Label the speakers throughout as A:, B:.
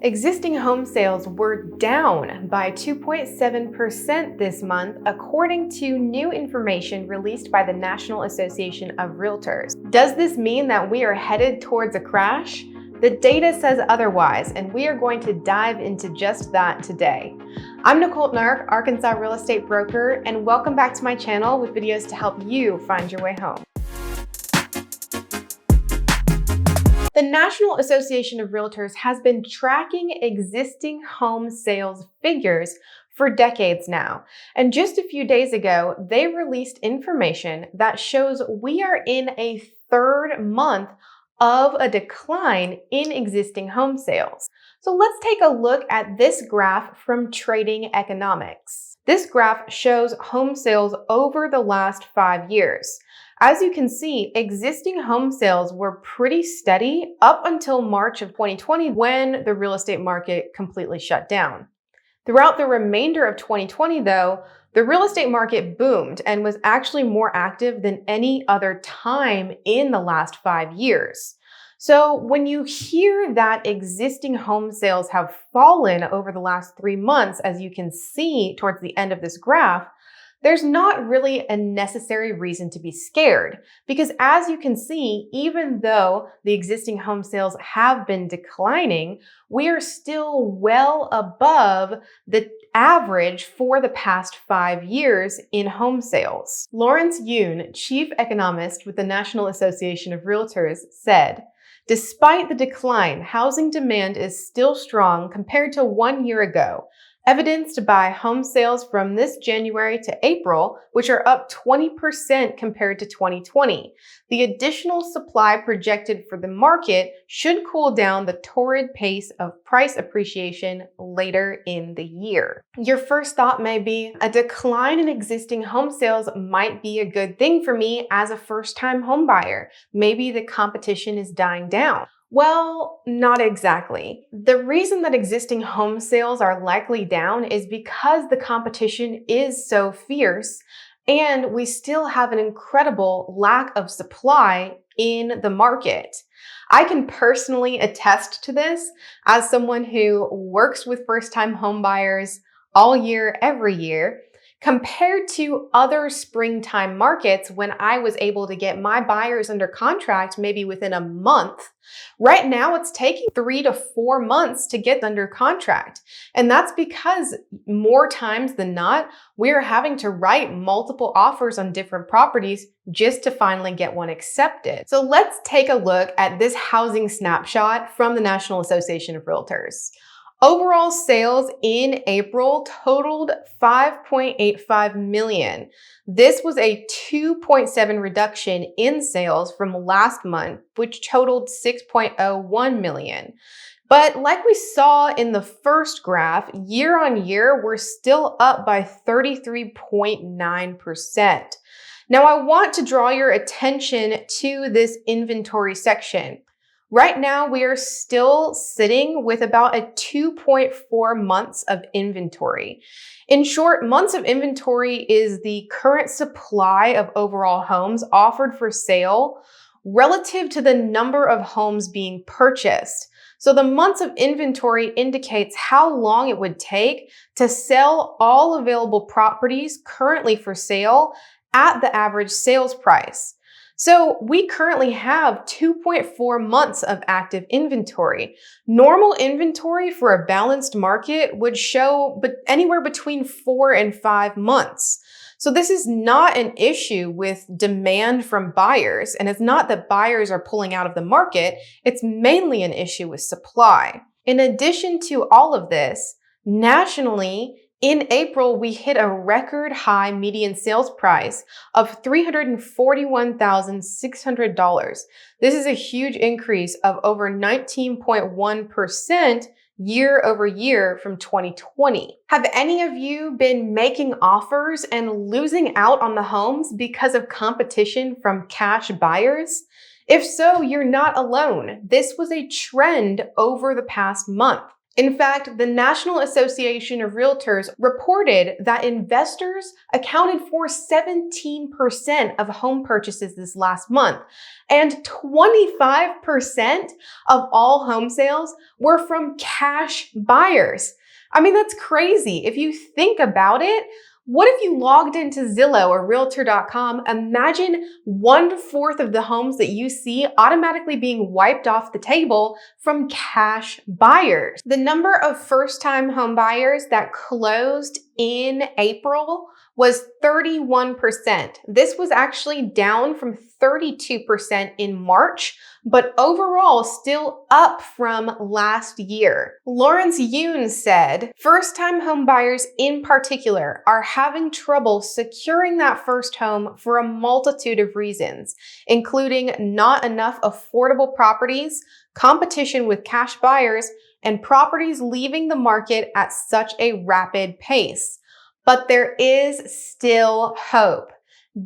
A: Existing home sales were down by 2.7% this month, according to new information released by the National Association of Realtors. Does this mean that we are headed towards a crash? The data says otherwise, and we are going to dive into just that today. I'm Nicole Nark, Arkansas real estate broker, and welcome back to my channel with videos to help you find your way home. The National Association of Realtors has been tracking existing home sales figures for decades now. And just a few days ago, they released information that shows we are in a third month of a decline in existing home sales. So let's take a look at this graph from Trading Economics. This graph shows home sales over the last 5 years. As you can see, existing home sales were pretty steady up until March of 2020 when the real estate market completely shut down. Throughout the remainder of 2020 though, the real estate market boomed and was actually more active than any other time in the last 5 years. So when you hear that existing home sales have fallen over the last 3 months, as you can see towards the end of this graph, there's not really a necessary reason to be scared because as you can see, even though the existing home sales have been declining, we are still well above the average for the past 5 years in home sales. Lawrence Yoon, chief economist with the National Association of Realtors, said, "Despite the decline, housing demand is still strong compared to 1 year ago, evidenced by home sales from this January to April, which are up 20% compared to 2020. The additional supply projected for the market should cool down the torrid pace of price appreciation later in the year." Your first thought may be, a decline in existing home sales might be a good thing for me as a first-time home buyer. Maybe the competition is dying down. Well, not exactly. The reason that existing home sales are likely down is because the competition is so fierce and we still have an incredible lack of supply in the market. I can personally attest to this as someone who works with first-time home buyers all year, every year. Compared to other springtime markets when I was able to get my buyers under contract maybe within a month, right now it's taking 3 to 4 months to get under contract. And that's because more times than not, we're having to write multiple offers on different properties just to finally get one accepted. So let's take a look at this housing snapshot from the National Association of Realtors. Overall sales in April totaled 5.85 million. This was a 2.7 reduction in sales from last month, which totaled 6.01 million. But like we saw in the first graph, year on year, we're still up by 33.9%. Now I want to draw your attention to this inventory section. Right now, we are still sitting with about a 2.4 months of inventory. In short, months of inventory is the current supply of overall homes offered for sale relative to the number of homes being purchased. So the months of inventory indicates how long it would take to sell all available properties currently for sale at the average sales price. So we currently have 2.4 months of active inventory. Normal inventory for a balanced market would show anywhere between 4 and 5 months. So this is not an issue with demand from buyers, and it's not that buyers are pulling out of the market, it's mainly an issue with supply. In addition to all of this, nationally, in April, we hit a record high median sales price of $341,600. This is a huge increase of over 19.1% year over year from 2020. Have any of you been making offers and losing out on the homes because of competition from cash buyers? If so, you're not alone. This was a trend over the past month. In fact, the National Association of Realtors reported that investors accounted for 17% of home purchases this last month, and 25% of all home sales were from cash buyers. I mean, that's crazy. If you think about it, what if you logged into Zillow or Realtor.com? Imagine 1/4 of the homes that you see automatically being wiped off the table from cash buyers. The number of first-time home buyers that closed in April was 31%. This was actually down from 32% in March, but overall still up from last year. Lawrence Yoon said, first-time home buyers in particular are having trouble securing that first home for a multitude of reasons, including not enough affordable properties, competition with cash buyers, and properties leaving the market at such a rapid pace. But there is still hope.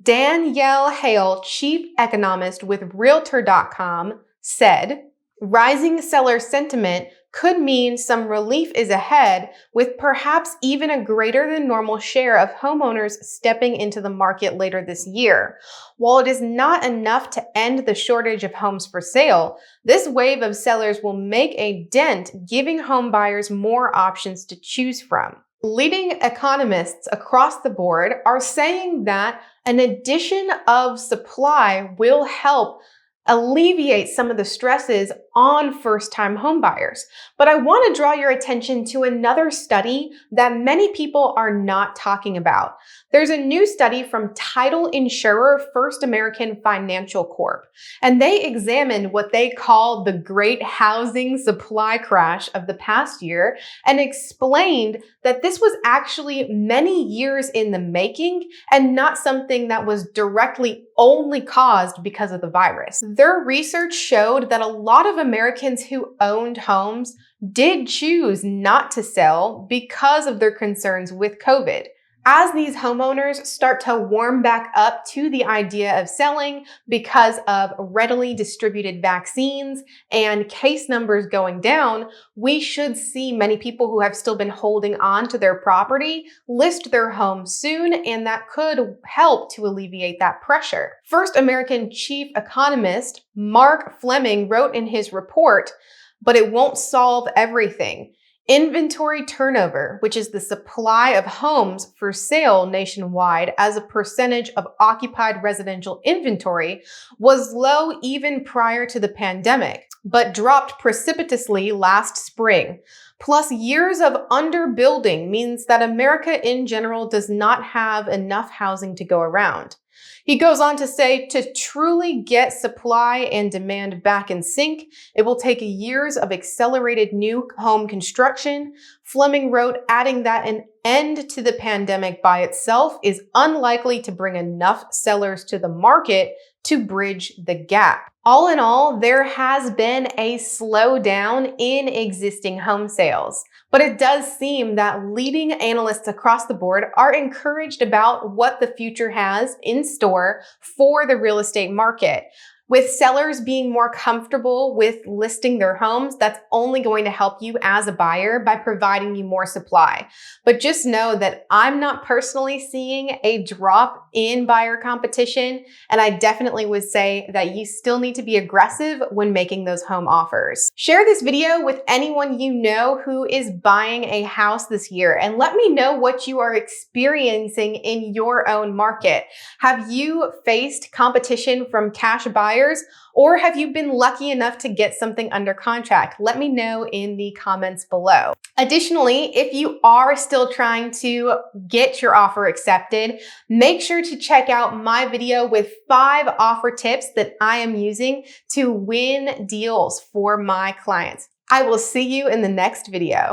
A: Danielle Hale, chief economist with Realtor.com, said, rising seller sentiment could mean some relief is ahead, with perhaps even a greater than normal share of homeowners stepping into the market later this year. While it is not enough to end the shortage of homes for sale, this wave of sellers will make a dent, giving home buyers more options to choose from. Leading economists across the board are saying that an addition of supply will help alleviate some of the stresses on first-time homebuyers. But I want to draw your attention to another study that many people are not talking about. There's a new study from title insurer First American Financial Corp, and they examined what they call the great housing supply crash of the past year and explained that this was actually many years in the making and not something that was directly only caused because of the virus. Their research showed that a lot of Americans who owned homes did choose not to sell because of their concerns with COVID. As these homeowners start to warm back up to the idea of selling because of readily distributed vaccines and case numbers going down, we should see many people who have still been holding on to their property list their home soon, and that could help to alleviate that pressure. First American chief economist Mark Fleming wrote in his report, but it won't solve everything. Inventory turnover, which is the supply of homes for sale nationwide as a percentage of occupied residential inventory, was low even prior to the pandemic, but dropped precipitously last spring. Plus, years of underbuilding means that America in general does not have enough housing to go around. He goes on to say, to truly get supply and demand back in sync, it will take years of accelerated new home construction. Fleming wrote, adding that an end to the pandemic by itself is unlikely to bring enough sellers to the market to bridge the gap. All in all, there has been a slowdown in existing home sales, but it does seem that leading analysts across the board are encouraged about what the future has in store for the real estate market. With sellers being more comfortable with listing their homes, that's only going to help you as a buyer by providing you more supply. But just know that I'm not personally seeing a drop in buyer competition, and I definitely would say that you still need to be aggressive when making those home offers. Share this video with anyone you know who is buying a house this year, and let me know what you are experiencing in your own market. Have you faced competition from cash buyers? Or have you been lucky enough to get something under contract? Let me know in the comments below. Additionally, if you are still trying to get your offer accepted, make sure to check out my video with 5 offer tips that I am using to win deals for my clients. I will see you in the next video.